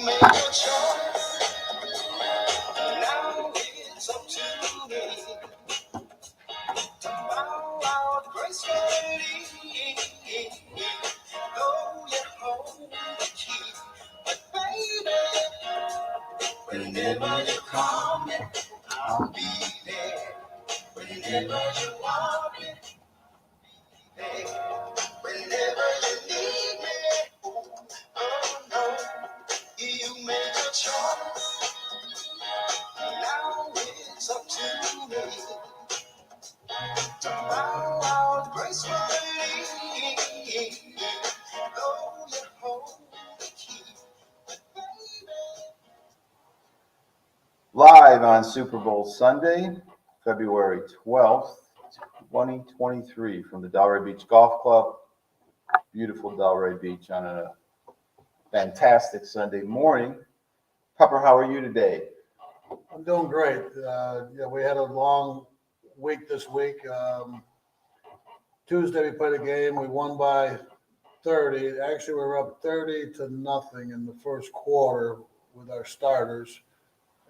made your choice. Now it's up to me to bow out gracefully. Though you hold the key, but baby, whenever you call me, I'll be there. Whenever you want me, there. Whenever you need me, oh no, you make a choice. Now it's up to me to bow out gracefully. Though you hold the key, but baby. Live on Super Bowl Sunday, February 12th, 2023, from the Delray Beach Golf Club. Beautiful Delray Beach on a fantastic Sunday morning. Pepper, how are you today? I'm doing great. We had a long week this week. Tuesday we played a game. We won by 30. Actually, we were up 30-0 in the first quarter with our starters.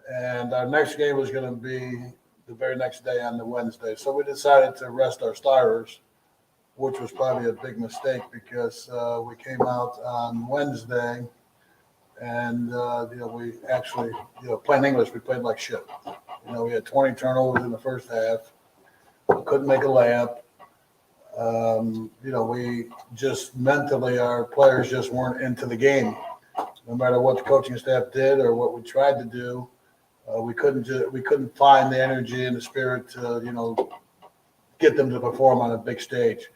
And our next game was going to be the very next day on the Wednesday. So we decided to rest our starters, which was probably a big mistake because we came out on Wednesday and, we actually, plain English, we played like shit. We had 20 turnovers in the first half. We couldn't make a layup. We just mentally, our players just weren't into the game. No matter what the coaching staff did or what we tried to do, we couldn't find the energy and the spirit to, get them to perform on a big stage.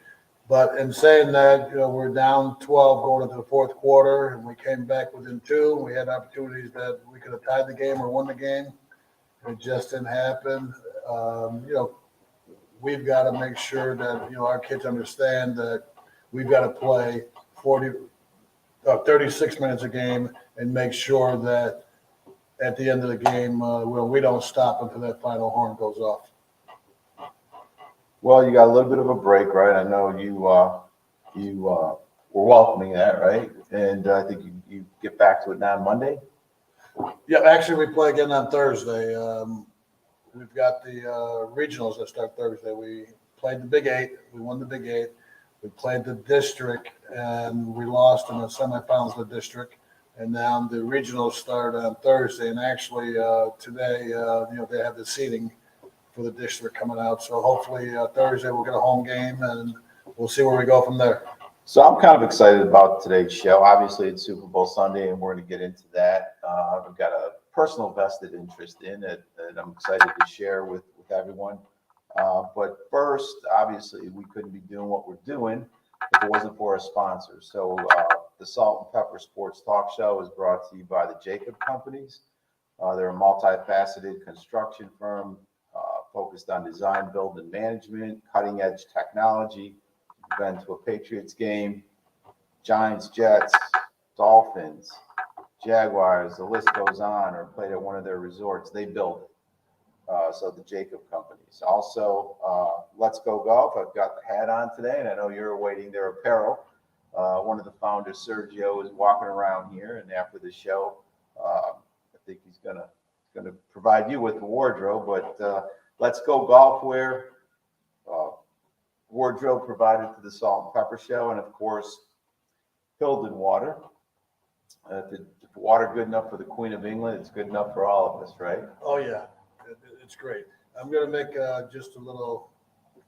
But in saying that, we're down 12 going into the fourth quarter, and we came back within 2. We had opportunities that we could have tied the game or won the game. It just didn't happen. We've got to make sure that, our kids understand that we've got to play 36 minutes a game and make sure that at the end of the game, we don't stop until that final horn goes off. Well, you got a little bit of a break, right? I know you were welcoming that, right? And I think you get back to it now on Monday. Yeah, actually, we play again on Thursday. We've got the regionals that start Thursday. We played the Big 8. We won the Big 8. We played the district, and we lost in the semifinals of the district. And now the regionals start on Thursday. And actually, today, they have the seeding for the district coming out. So hopefully Thursday we'll get a home game, and we'll see where we go from there. So I'm kind of excited about today's show. Obviously, it's Super Bowl Sunday, and we're going to get into that. I've got a personal vested interest in it that I'm excited to share with everyone. But first, obviously, we couldn't be doing what we're doing if it wasn't for our sponsors. So the Salt&Pepper Sports Talk Show is brought to you by the Jacob Companies. They're a multifaceted construction firm focused on design, build, and management, cutting-edge technology. You've been to a Patriots game, Giants, Jets, Dolphins, Jaguars, the list goes on, or played at one of their resorts. They build it. So the Jacob Companies. Also, Let's Go Golf. I've got the hat on today, and I know you're awaiting their apparel. One of the founders, Sergio, is walking around here, and after the show, I think he's gonna provide you with the wardrobe. But Let's Go Golf wear, wardrobe provided to the Salt&Pepper Show, and of course, Hilden Water. If water good enough for the Queen of England, it's good enough for all of us, right? Oh, yeah. It's great. I'm going to make just a little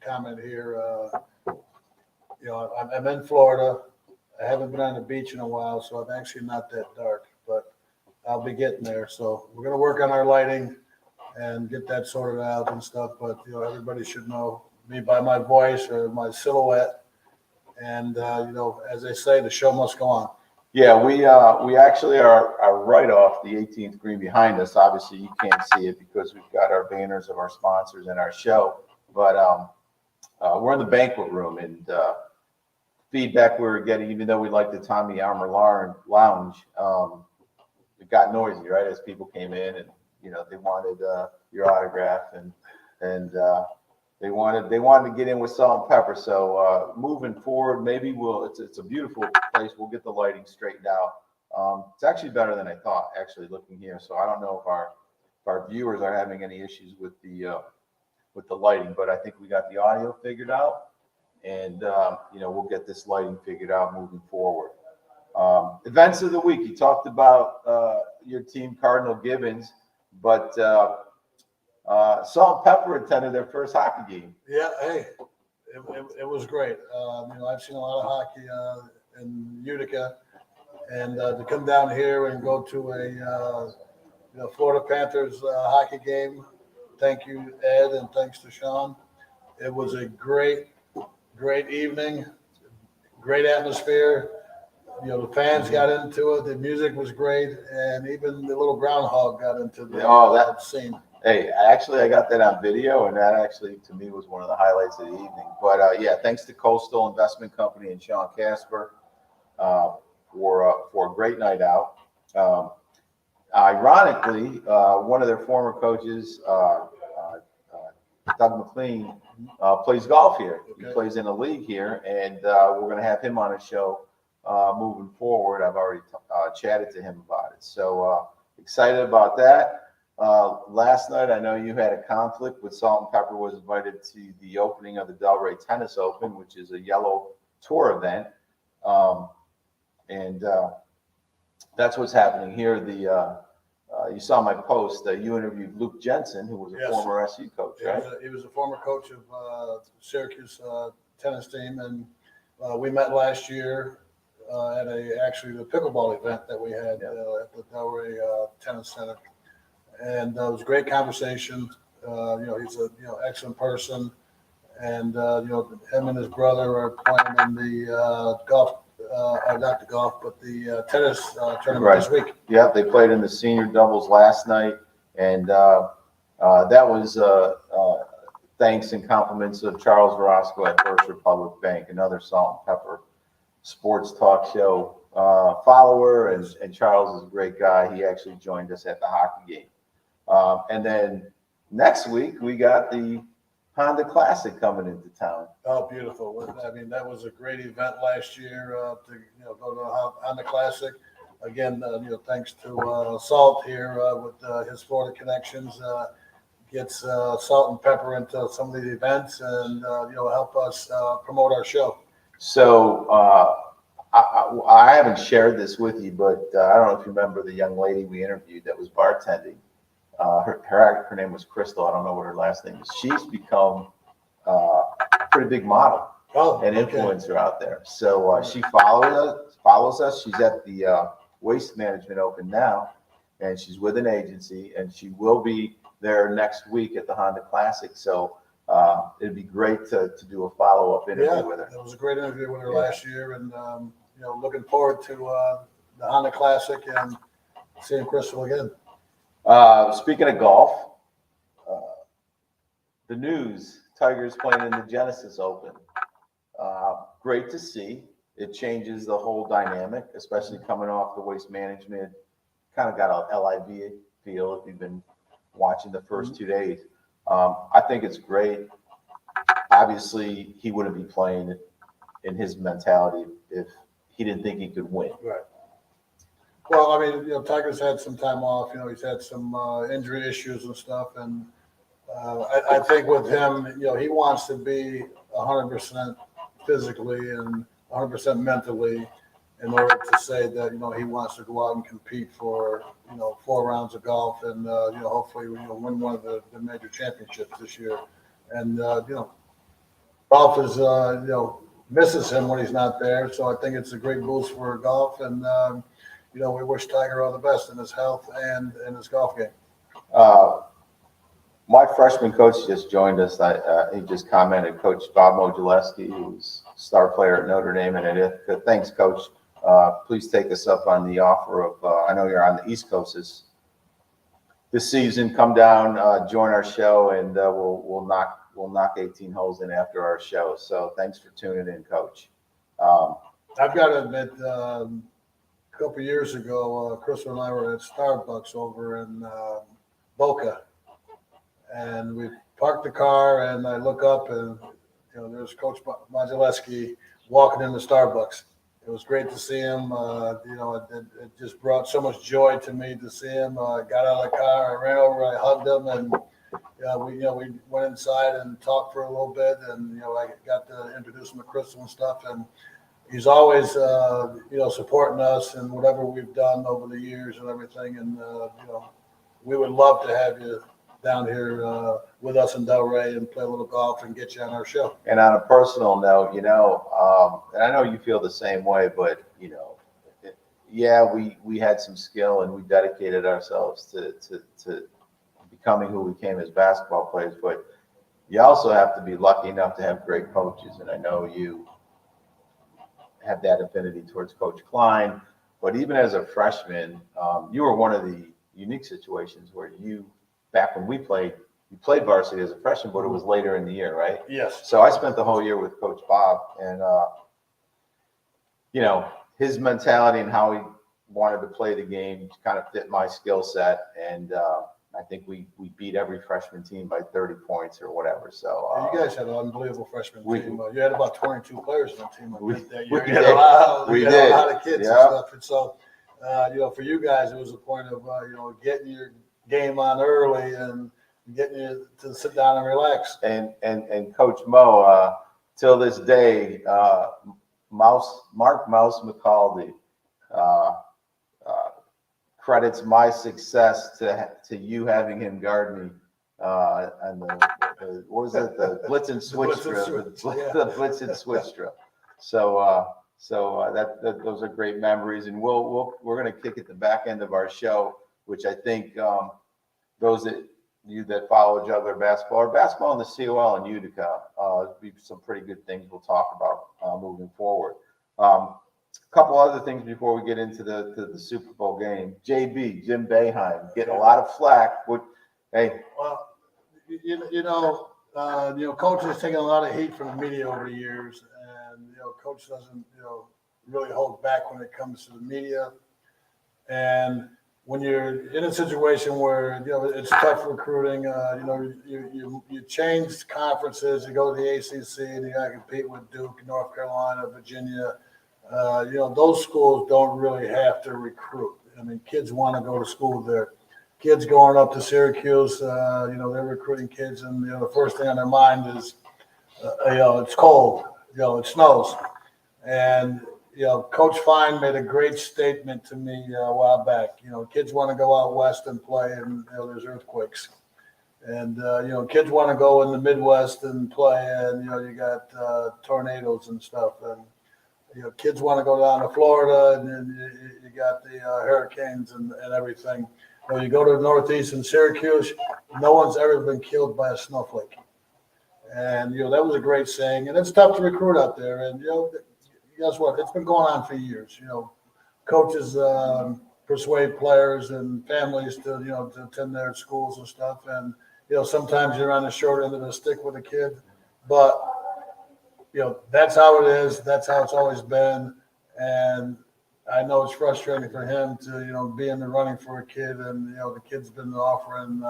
comment here. I'm in Florida. I haven't been on the beach in a while, so I'm actually not that dark, but I'll be getting there. So we're going to work on our lighting and get that sorted out and stuff. But, everybody should know me by my voice or my silhouette. And, as they say, the show must go on. Yeah, we actually are right off the 18th green behind us. Obviously, you can't see it because we've got our banners of our sponsors and our show. But we're in the banquet room, and feedback we were getting, even though we like the Tommy Armour Lounge, it got noisy, right? As people came in, and they wanted your autograph, and they wanted to get in with Salt&Pepper. So moving forward, maybe it's a beautiful place. We'll get the lighting straightened out. It's actually better than I thought, actually, looking here. So I don't know if our viewers are having any issues with the lighting, but I think we got the audio figured out, and we'll get this lighting figured out moving forward. Events of the week. You talked about your team, Cardinal Gibbons, but Salt&Pepper attended their first hockey game. Yeah, hey, it was great. I've seen a lot of hockey in Utica, and to come down here and go to a Florida Panthers hockey game. Thank you, Ed, and thanks to Sean. It was a great evening, great atmosphere. The fans got into it. The music was great, and even the little groundhog got into the scene. Hey, actually, I got that on video, and that actually, to me, was one of the highlights of the evening. But thanks to Coastal Investment Company and Sean Casper for a great night out. Ironically, one of their former coaches, Doug McLean, plays golf here. Okay. He plays in a league here, and we're going to have him on a show moving forward. I've already chatted to him about it. So excited about that. Last night, I know you had a conflict with Salt&Pepper was invited to the opening of the Delray Tennis Open, which is a yellow tour event. And that's what's happening here. You saw my post. You interviewed Luke Jensen, who was a former SU coach, right? He was a former coach of Syracuse tennis team, and we met last year at the pickleball event that we had at the Delray Tennis Center, and it was a great conversation. He's an excellent person, and him and his brother are playing in the golf. Not the golf, but the tennis tournament this week. Yeah, they played in the senior doubles last night, and that was thanks and compliments of Charles Verosco at First Republic Bank, another Salt&Pepper sports talk show follower, and Charles is a great guy. He actually joined us at the hockey game. And then next week, we got the Honda Classic coming into town. Oh, beautiful. I mean, that was a great event last year to go to the Honda Classic. Again, thanks to Salt here with his Florida connections, gets Salt&Pepper into some of the events and, help us promote our show. So I haven't shared this with you, but I don't know if you remember the young lady we interviewed that was bartending. Her name was Crystal. I don't know what her last name is. She's become a pretty big model and influencer out there. So she follows us. She's at the Waste Management Open now, and she's with an agency, and she will be there next week at the Honda Classic. So it'd be great to do a follow-up interview with her. It was a great interview with her last year, and looking forward to the Honda Classic and seeing Crystal again. Speaking of golf, the news, Tigers playing in the Genesis Open. Great to see. It changes the whole dynamic, especially coming off the Waste Management. Kind of got a LIV feel if you've been watching the first 2 days. I think it's great. Obviously, he wouldn't be playing in his mentality if he didn't think he could win. Right. Well, I mean, Tiger's had some time off. He's had some injury issues and stuff, and I think with him, he wants to be 100% physically and 100% mentally in order to say that he wants to go out and compete for 4 rounds of golf and hopefully win one of the major championships this year. And golf is misses him when he's not there, so I think it's a great boost for golf and. We wish Tiger all the best in his health and in his golf game. My freshman coach just joined us. He just commented, Coach Bob Modulewski, who's a star player at Notre Dame. And thanks, Coach. Please take us up on the offer of, I know you're on the East Coast this season. Come down, join our show, and we'll knock 18 holes in after our show. So thanks for tuning in, Coach. I've got to admit, a couple of years ago, Crystal and I were at Starbucks over in Boca, and we parked the car, and I look up, and there's Coach Modulewski walking into Starbucks. It was great to see him. It just brought so much joy to me to see him. Got out of the car, I ran over, I hugged him, and we went inside and talked for a little bit, and I got to introduce him to Crystal and stuff, and he's always supporting us and whatever we've done over the years and everything, and we would love to have you down here with us in Delray and play a little golf and get you on our show. And on a personal note, and I know you feel the same way, but we had some skill and we dedicated ourselves to becoming who we became as basketball players. But you also have to be lucky enough to have great coaches, and I know you have that affinity towards Coach Klein. But even as a freshman, you were one of the unique situations where back when you played varsity as a freshman, but it was later in the year, right? Yes. So I spent the whole year with Coach Bob, and his mentality and how he wanted to play the game kind of fit my skill set, and I think we beat every freshman team by 30 points or whatever. So you guys had an unbelievable freshman team. You had about 22 players on the team. We had a lot of kids yeah. and stuff, and so for you guys, it was a point of getting your game on early and getting you to sit down and relax. And Coach Mo, till this day, Mark Mouse McCaldy credits my success to you having him guard me on the what was it, the blitz and switch drill, the blitz and switch drill. So those are great memories, and we're going to kick at the back end of our show, which I think those that follow Juggler basketball or basketball in the COL in Utica, be some pretty good things we'll talk about moving forward. A couple other things before we get into the Super Bowl game. JB, Jim Boeheim, getting a lot of flack. Hey. Well, Coach has taken a lot of heat from the media over the years, and Coach doesn't really hold back when it comes to the media. And when you're in a situation where it's tough recruiting, you change conferences, you go to the ACC, and you got to compete with Duke, North Carolina, Virginia. Those schools don't really have to recruit. I mean, kids want to go to school there. Kids going up to Syracuse, they're recruiting kids, and the first thing on their mind is, it's cold, it snows, and Coach Fine made a great statement to me a while back. Kids want to go out west and play, and there's earthquakes, and kids want to go in the Midwest and play, and you got tornadoes and stuff, and kids want to go down to Florida, and then you got the hurricanes and everything. You go to the Northeast in Syracuse, no one's ever been killed by a snowflake, and that was a great saying. And it's tough to recruit out there, and guess what? It's been going on for years. Coaches persuade players and families to attend their schools and stuff. And sometimes you're on the short end of the stick with a kid, but that's how it is. That's how it's always been. And I know it's frustrating for him to be in the running for a kid, and the kid's been offering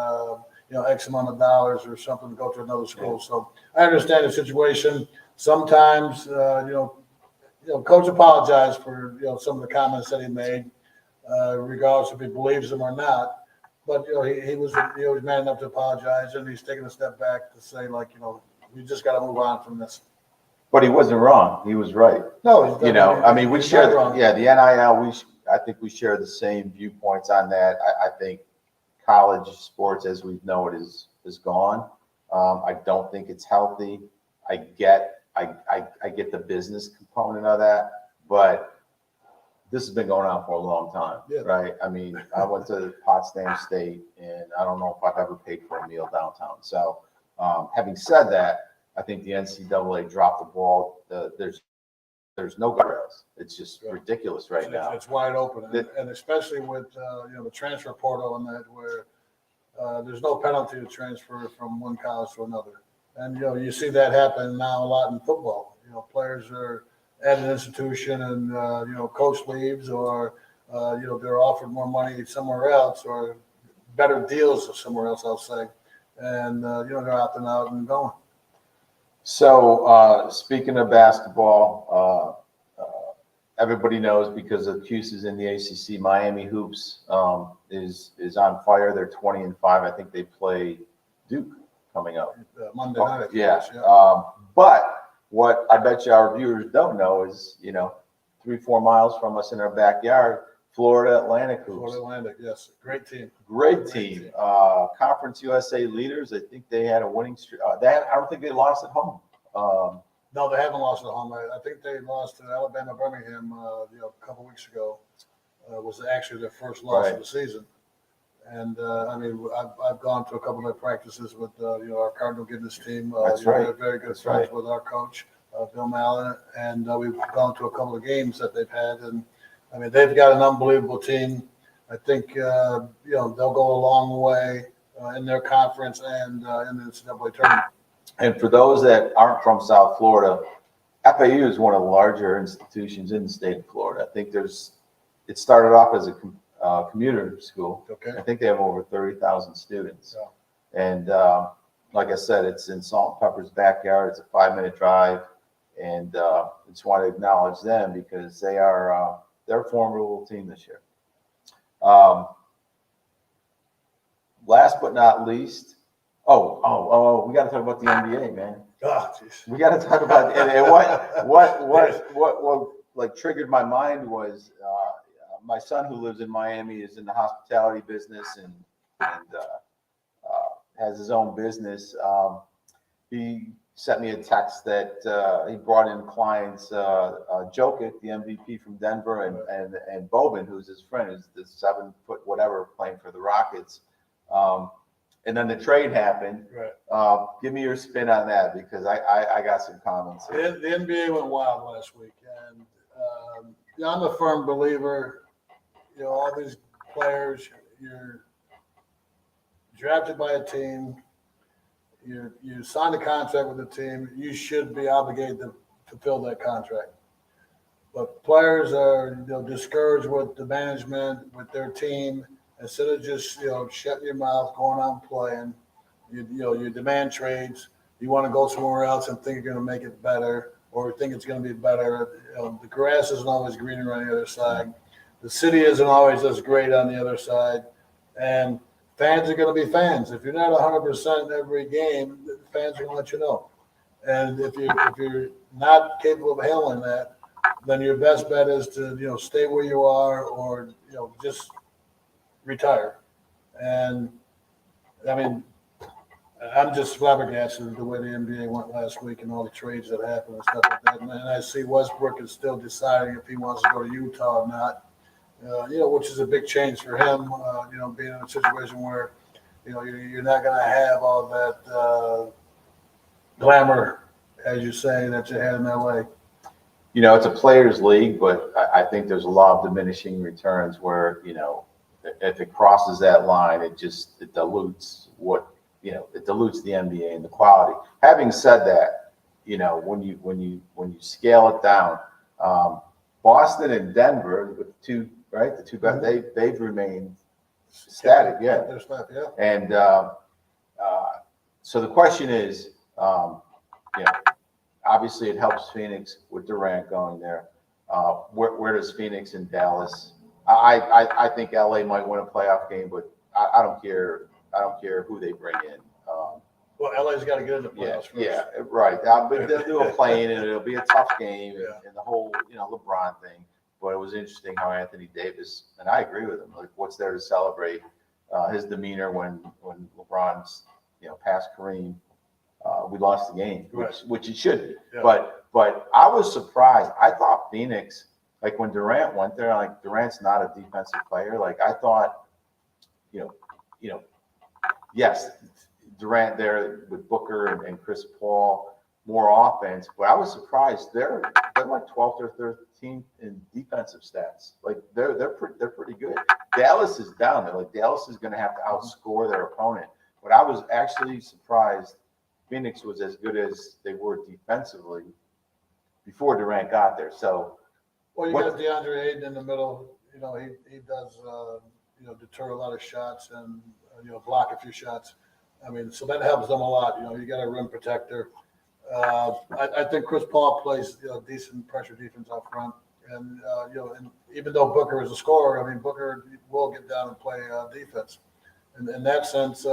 X amount of dollars or something to go to another school. So I understand the situation. Sometimes Coach apologized for some of the comments that he made, regardless if he believes them or not. But he was man enough to apologize, and he's taking a step back to say we just got to move on from this. But he wasn't wrong. He was right. No, we share the NIL. I think we share the same viewpoints on that. I think college sports, as we know it, is gone. I don't think it's healthy. I get the business component of that, but this has been going on for a long time, right? I mean, I went to Potsdam State, and I don't know if I've ever paid for a meal downtown. So, having said that, I think the NCAA dropped the ball. There's no guardrails. It's just ridiculous right now. It's wide open, and especially with the transfer portal and that, where there's no penalty to transfer from one college to another. And you see that happen now a lot in football. Players are at an institution, and coach leaves, or they're offered more money somewhere else, or better deals somewhere else, I'll say, and they're opting out and going. So speaking of basketball, everybody knows because of Cuse is in the ACC. Miami Hoops is on fire. They're 20-5. I think they play Duke coming up. Monday night. Yeah. Yeah. But what I bet you our viewers don't know is, 3-4 miles from us in our backyard, Florida Atlantic Hoops. Florida Atlantic, yes, great team. Great team. Conference USA leaders. I think they had a winning streak. I don't think they lost at home. No, they haven't lost at home. I think they lost to Alabama Birmingham, a couple weeks ago. Was actually their first loss of the season. And I've gone to a couple of their practices with our Cardinal Gibbons team. That's right. They're very good friends with our coach, Bill Mallon, and we've gone to a couple of games that they've had. And they've got an unbelievable team. I think they'll go a long way in their conference and in the NCAA tournament. And for those that aren't from South Florida, FAU is one of the larger institutions in the state of Florida. I think it started off as a commuter school. Okay. I think they have over 30,000 students. Yeah. And like I said, it's in Salt&Pepper's backyard. It's a 5-minute drive. And I just want to acknowledge them because they're a formidable team this year. Last but not least, we got to talk about the NBA, man. Oh, geez. We got to talk about and what like triggered my mind was my son who lives in Miami is in the hospitality business and has his own business. He sent me a text that he brought in clients, Jokic, the MVP from Denver, and Boban, who's his friend, who's the 7-foot whatever playing for the Rockets. And then the trade happened. Right. Give me your spin on that because I got some comments. The NBA went wild last week, and I'm a firm believer. All these players, you're drafted by a team. You signed a contract with the team. You should be obligated to fulfill that contract. But players are discouraged with the management, with their team. Instead of just shutting your mouth, going out and playing, you demand trades. You want to go somewhere else and think you're going to make it better, or think it's going to be better. The grass isn't always greener on the other side. The city isn't always as great on the other side, and fans are going to be fans. If you're not 100% every game, the fans are going to let you know. And if you're not capable of handling that, then your best bet is to stay where you are, or just retire. And I'm just flabbergasted at the way the NBA went last week and all the trades that happened and stuff like that. And I see Westbrook is still deciding if he wants to go to Utah or not. Which is a big change for him. Being in a situation where you're not going to have all that glamour, as you say, that you had in LA. It's a players' league, but I think there's a lot of diminishing returns where if it crosses that line, it dilutes it dilutes the NBA and the quality. Having said that, when you scale it down, Boston and Denver with the two best, they've remained static, yeah. They're static, yeah. And so the question is, obviously it helps Phoenix with Durant going there. Where does Phoenix and Dallas? I think LA might win a playoff game, but I don't care. I don't care who they bring in. Well, LA's got to get in the playoffs first. Yeah, right. But they'll do a play-in, and it'll be a tough game, and the whole LeBron thing. But it was interesting how Anthony Davis, and I agree with him. Like, what's there to celebrate? His demeanor when LeBron's past Kareem, we lost the game, which it should be. Yeah. But I was surprised. I thought Phoenix, like when Durant went there, like Durant's not a defensive player. Like I thought, yes, Durant there with Booker and Chris Paul, more offense. But I was surprised they're like 12th or 13th in defensive stats. Like they're pretty good. Dallas is down there. Like Dallas is going to have to outscore their opponent. But I was actually surprised Phoenix was as good as they were defensively before Durant got there. So, well, you got DeAndre Ayton in the middle. He does deter a lot of shots and block a few shots. So that helps them a lot. You got a rim protector. I think Chris Paul plays decent pressure defense up front, And, and even though Booker is a scorer, I mean, Booker will get down and play defense. And in that sense,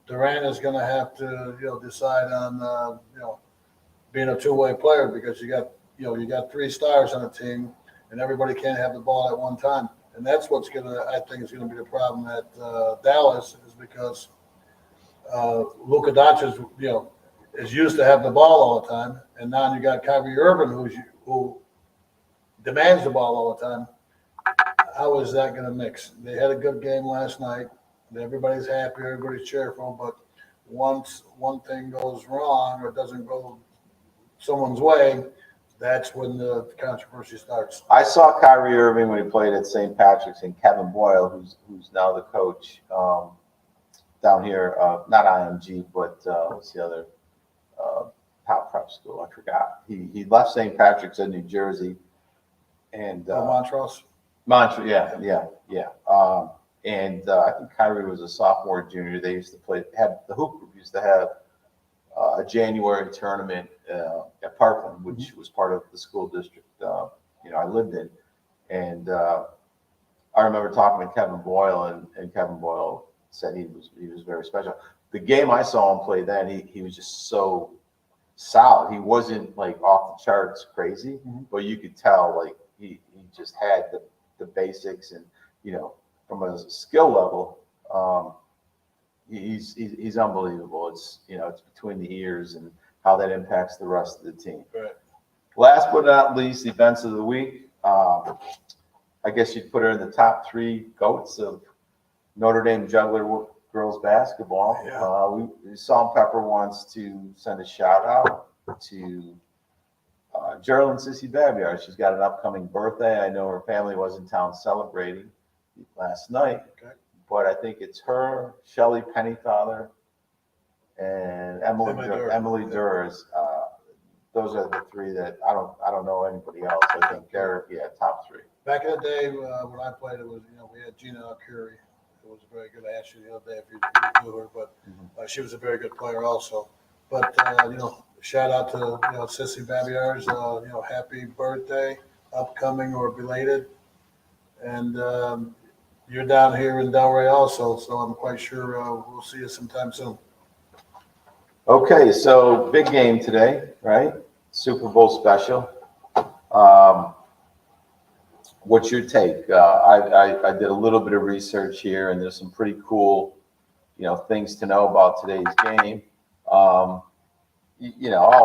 Durant is going to have to, decide on, being a two-way player because you got three stars on a team and everybody can't have the ball at one time. And that's what's I think is going to be the problem at Dallas is because Luka Doncic, is used to have the ball all the time, and now you got Kyrie Irving who demands the ball all the time. How is that going to mix? They had a good game last night. Everybody's happy, everybody's cheerful, but once one thing goes wrong or doesn't go someone's way, that's when the controversy starts. I saw Kyrie Irving when he played at St. Patrick's, and Kevin Boyle, who's now the coach down here, not IMG, but what's the other top prep school? I forgot. He left St. Patrick's in New Jersey, and Montrose. Montreal, yeah. And I think Kyrie was a sophomore, junior. They used to the hoop group used to have a January tournament at Parkland, which was part of the school district I lived in. And I remember talking to Kevin Boyle, and Kevin Boyle said he was very special. The game I saw him play then, he was just so solid. He wasn't like off the charts crazy, but you could tell like he just had the basics, and from a skill level, he's unbelievable. It's it's between the ears and how that impacts the rest of the team. Right. Last but not least, events of the week. I guess you'd put her in the top 3 GOATs of Notre Dame Juggler girls basketball. Yeah. Salt&Pepper wants to send a shout out to Geraldine Sissy Babiar. She's got an upcoming birthday. I know her family was in town celebrating last night. Okay. But I think it's her, Shelly Pennyfather, and Emily Durs. Those are the 3 that I don't know anybody else. I think they're top 3. Back in the day when I played, it was we had Gina Curie. It was very good. I asked you the other day if you knew her, but she was a very good player also. But shout out to Sissy Babiar's happy birthday, upcoming or belated, and you're down here in Delray also, so I'm quite sure we'll see you sometime soon. Okay, so big game today, right? Super Bowl special. What's your take? I did a little bit of research here, and there's some pretty cool, things to know about today's game. All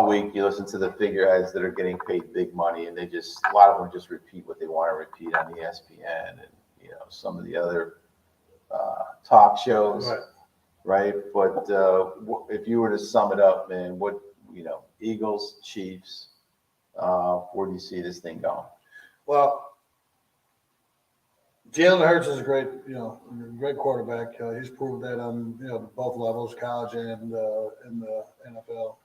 week you listen to the figureheads that are getting paid big money, and a lot of them just repeat what they want to repeat on ESPN and some of the other talk shows, right? But if you were to sum it up, man, what Eagles, Chiefs, where do you see this thing going? Well, Jalen Hurts is a great quarterback. He's proved that on both levels, college and in the NFL.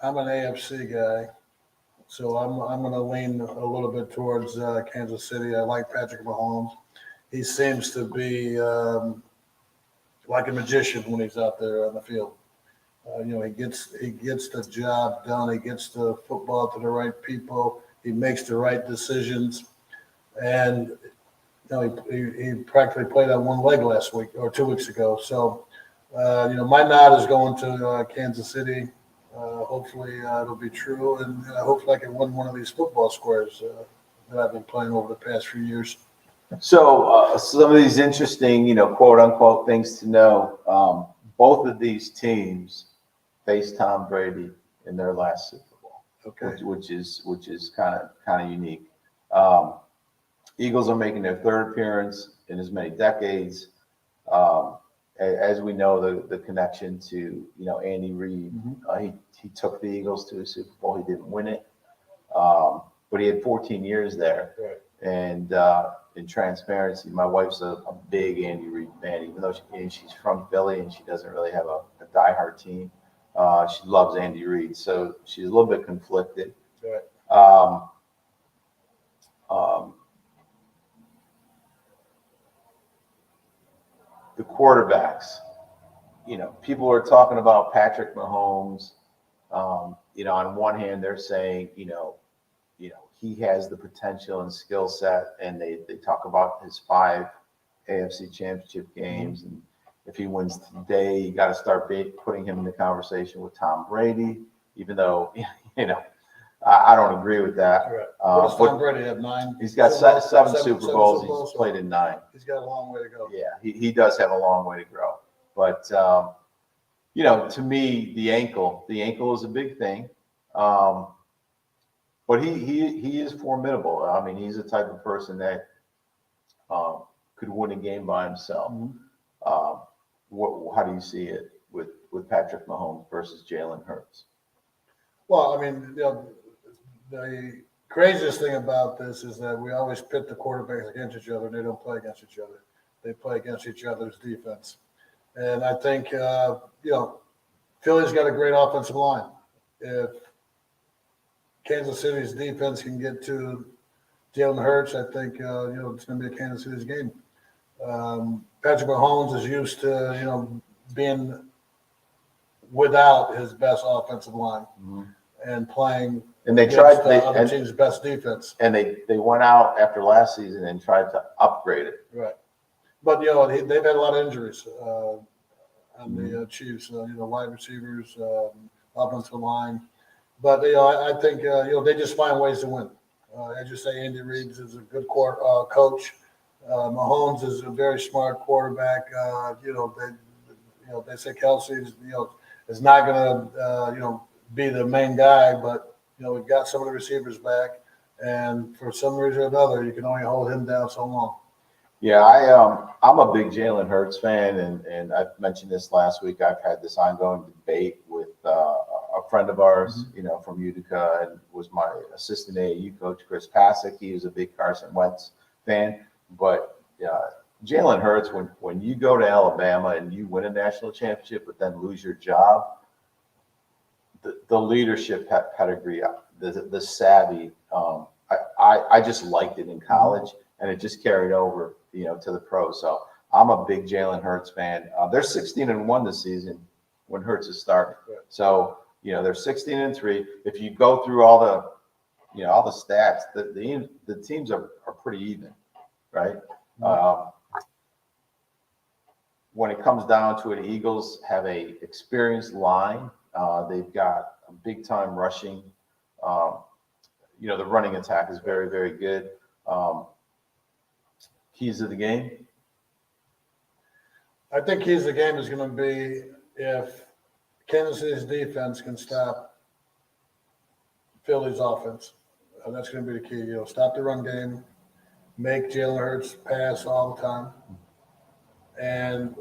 I'm an AFC guy, so I'm going to lean a little bit towards Kansas City. I like Patrick Mahomes. He seems to be like a magician when he's out there on the field. He gets the job done. He gets the football to the right people. He makes the right decisions. And he practically played on one leg last week or 2 weeks ago. So, my nod is going to Kansas City. Hopefully it'll be true, and hopefully I can win one of these football squares that I've been playing over the past few years. So some of these interesting, quote unquote things to know. Both of these teams faced Tom Brady in their last Super Bowl, Okay. which is kind of unique. Eagles are making their 3rd appearance in as many decades. As we know, the connection to Andy Reid, he took the Eagles to a Super Bowl. He didn't win it, but he had 14 years there. Right. And in transparency, my wife's a big Andy Reid fan, even though she's from Philly and she doesn't really have a diehard team. She loves Andy Reid, so she's a little bit conflicted. Right. The quarterbacks, people are talking about Patrick Mahomes. On one hand, they're saying, he has the potential and skill set, and they talk about his 5 AFC championship games. And if he wins today, you got to start putting him in the conversation with Tom Brady, even though, I don't agree with that. Right. What does Tom Brady have, 9? He's got seven Super Bowls. Super He's played in 9. He's got a long way to go. Yeah, he does have a long way to grow. But, to me, the ankle is a big thing. But he is formidable. I mean, he's the type of person that could win a game by himself. How do you see it with Patrick Mahomes versus Jalen Hurts? Well, I mean, the craziest thing about this is that we always pit the quarterbacks against each other, and they don't play against each other. They play against each other's defense. And I think, Philly's got a great offensive line. If Kansas City's defense can get to Jalen Hurts, I think, it's going to be a Kansas City's game. Patrick Mahomes is used to, being without his best offensive line and playing and they tried the other team's best defense. And they went out after last season and tried to upgrade it. Right. But, they've had a lot of injuries on the Chiefs, wide receivers, offensive line. But, I think, they just find ways to win. As you say, Andy Reid is a good coach. Mahomes is a very smart quarterback. They say Kelsey's, is not going to, be the main guy, but, we've got some of the receivers back. And for some reason or another, you can only hold him down so long. Yeah, I'm a big Jalen Hurts fan, and I've mentioned this last week. I've had this ongoing debate with a friend of ours, from Utica, and was my assistant AAU coach, Chris Pasek. He was a big Carson Wentz fan, but Jalen Hurts, when you go to Alabama and you win a national championship, but then lose your job, the leadership pedigree, the savvy, I just liked it in college, and it just carried over, to the pros. So I'm a big Jalen Hurts fan. They're 16-1 this season when Hurts is starting. Right. So they're 16-3. If you go through all the stats, the teams are pretty even, right? When it comes down to it, Eagles have a experienced line. They've got a big time rushing. The running attack is very, very good. Keys of the game? I think keys of the game is going to be if Kansas City's defense can stop Philly's offense. That's going to be the key. Stop the run game, make Jalen Hurts pass all the time, and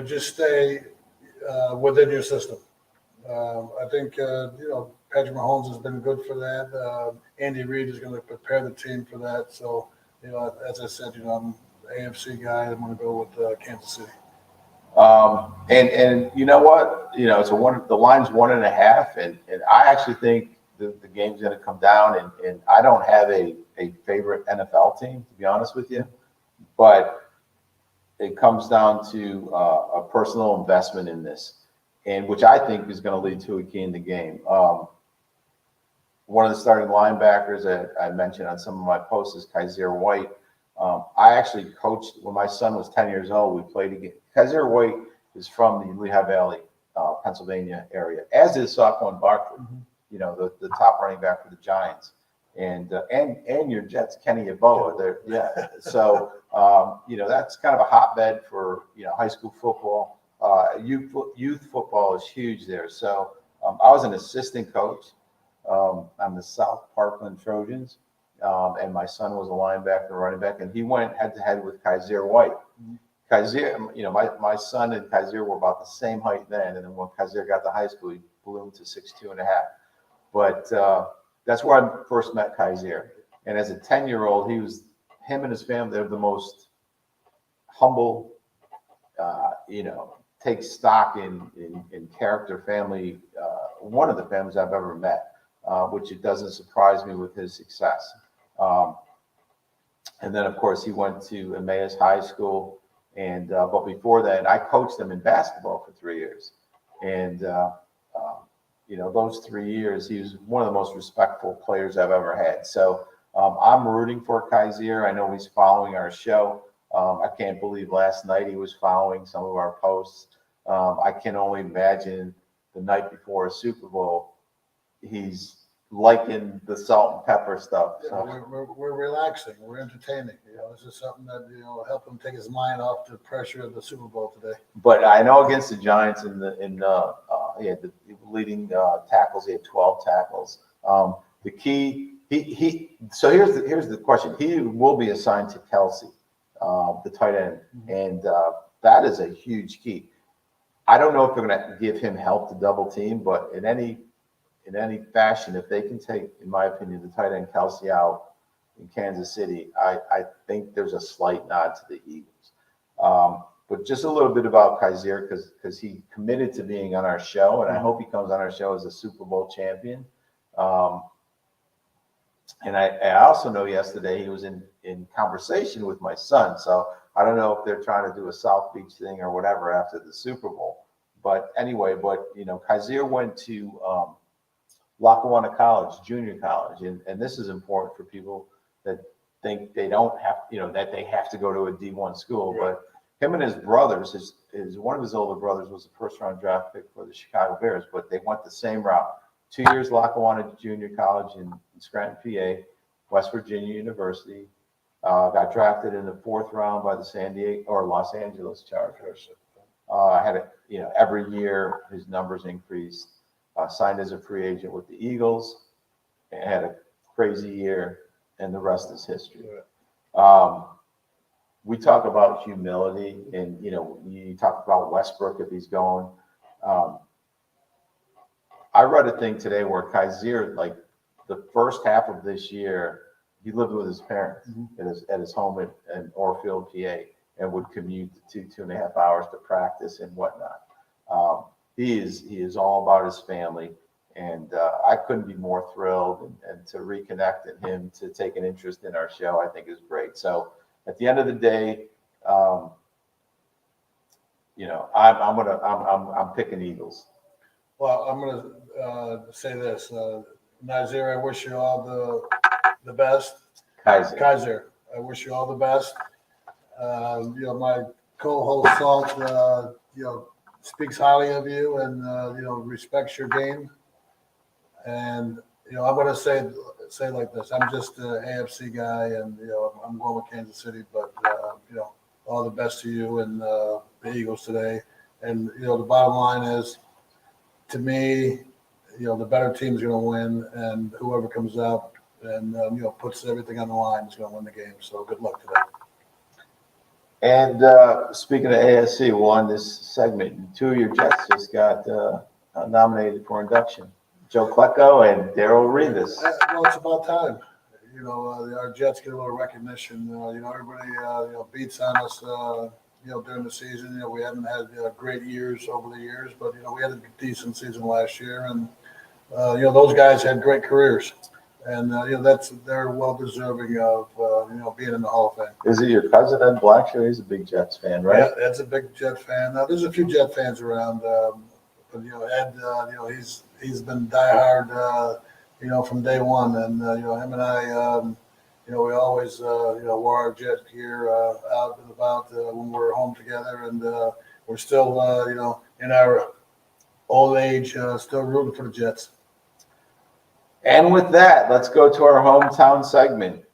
just stay within your system. I think Patrick Mahomes has been good for that. Andy Reid is going to prepare the team for that. So as I said, I'm an AFC guy. I'm going to go with Kansas City. And you know what? It's the line's 1.5, and I actually think the game's going to come down. And I don't have a favorite NFL team, to be honest with you, but it comes down to a personal investment in this, and which I think is going to lead to a key in the game. One of the starting linebackers that I mentioned on some of my posts is Kaiser White. I actually coached when my son was 10 years old. We played again. Kaiser White is from the Lehigh Valley, Pennsylvania area, as is Saquon Barkley, the top running back for the Giants, and your Jets, Kenny Yeboah. Yeah. So that's kind of a hotbed for high school football. Youth football is huge there. So I was an assistant coach on the South Parkland Trojans. And my son was a linebacker, running back, and he went head to head with Kaiser White. Kaiser, my son and Kaiser were about the same height then, and then when Kaiser got to high school, he ballooned to 6'2.5". But that's where I first met Kaiser. And as a 10-year-old, him and his family, they're the most humble, take stock in character family, one of the families I've ever met, which it doesn't surprise me with his success. And then, of course, he went to Emmaus High School. And but before that, I coached him in basketball for 3 years. And those 3 years, he was one of the most respectful players I've ever had. So I'm rooting for Kaiser. I know he's following our show. I can't believe last night he was following some of our posts. I can only imagine the night before a Super Bowl, he's liking the salt and pepper stuff. Yeah, So. we're relaxing. We're entertaining. This is something that help him take his mind off the pressure of the Super Bowl today. But I know against the Giants he had the leading tackles. He had 12 tackles. The key so here's the question. He will be assigned to Kelsey, the tight end, and that is a huge key. I don't know if they're going to give him help to double team, but in any fashion, if they can take, in my opinion, the tight end Kelsey out in Kansas City, I think there's a slight nod to the Eagles. But just a little bit about Kaiser, because he committed to being on our show, and I hope he comes on our show as a Super Bowl champion. And I also know yesterday he was in conversation with my son, so I don't know if they're trying to do a South Beach thing or whatever after the Super Bowl. But anyway, Kaiser went to Lackawanna College, junior college, and this is important for people that think they don't have, that they have to go to a D1 school. Right. But him and his brothers, one of his older brothers was a first-round draft pick for the Chicago Bears, but they went the same route. 2 years Lackawanna Junior College in Scranton, PA, West Virginia University. Got drafted in the 4th round by the Los Angeles Chargers. Had every year his numbers increased. Signed as a free agent with the Eagles, and had a crazy year, and the rest is history. We talk about humility, and you talk about Westbrook if he's going. I read a thing today where Kaiser, like the first half of this year, he lived with his parents at his home in Orfield, PA, and would commute 2.5 hours to practice and whatnot. He is all about his family, and I couldn't be more thrilled. And to reconnect and him to take an interest in our show, I think is great. So at the end of the day, I'm picking Eagles. Well, I'm going to say this, Nazir. I wish you all the best. Kaiser, I wish you all the best. My co-host Salt, speaks highly of you and respects your game. And I'm going to say like this: I'm just an AFC guy, and I'm going with Kansas City. But all the best to you and the Eagles today. And the bottom line is, to me, the better team is going to win, and whoever comes out and puts everything on the line is going to win the game. So good luck today. And speaking of ASC, we'll end this segment. 2 of your Jets just got nominated for induction. Joe Klecko and Darrell Revis. Well, it's about time. Our Jets get a little recognition. Everybody beats on us. During the season, we haven't had great years over the years, but we had a decent season last year, and those guys had great careers, and they're well deserving of being in the Hall of Fame. Is it your cousin Ed Blackshear? He's a big Jets fan, right? Yeah, Ed's a big Jet fan. There's a few Jet fans around, but Ed, he's been diehard, from day one, and him and I. We always, wore our Jet gear out and about when we're home together, and we're still, in our old age, still rooting for the Jets. And with that, let's go to our hometown segment.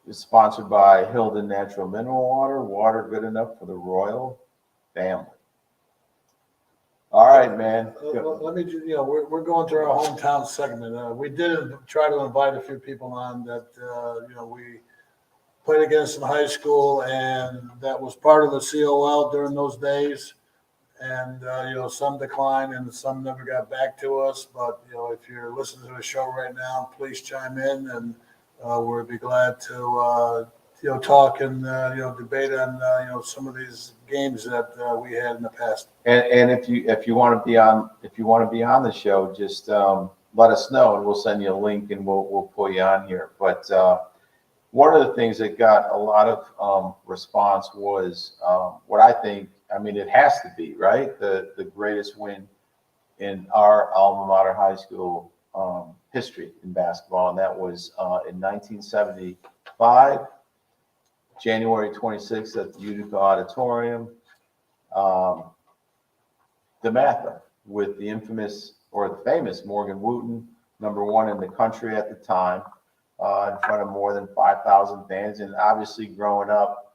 It's sponsored by Hilden Natural Mineral Water good enough for the royal family. All right, man. Let me, we're going to our hometown segment. We did try to invite a few people on that, we played against in high school, and that was part of the COL during those days. And, some declined and some never got back to us. But, if you're listening to the show right now, please chime in, and we'll be glad to, talk and, debate on, some of these games that we had in the past. And if you want to be on the show, just let us know, and we'll send you a link, and we'll pull you on here. But one of the things that got a lot of response was what I think. I mean, it has to be right. The greatest win in our alma mater high school history in basketball, and that was in 1975, January 26th at the Utica Auditorium. DeMatha with the infamous or the famous Morgan Wooten, #1 in the country at the time, in front of more than 5,000 fans. And obviously growing up,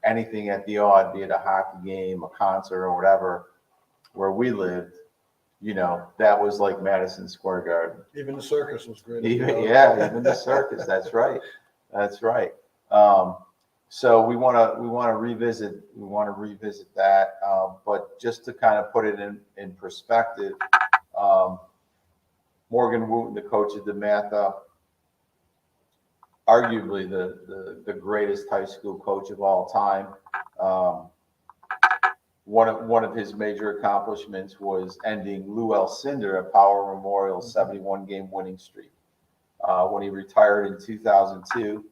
anything at the Aud, be it a hockey game, a concert or whatever, where we lived, that was like Madison Square Garden. Even the circus was great. Even the circus. That's right. That's right. So we want to revisit that, but just to kind of put it in perspective, Morgan Wooten, the coach of DeMatha, arguably the greatest high school coach of all time. One of his major accomplishments was ending Lou Alcindor, a Power Memorial 71-game winning streak. When he retired in 2002.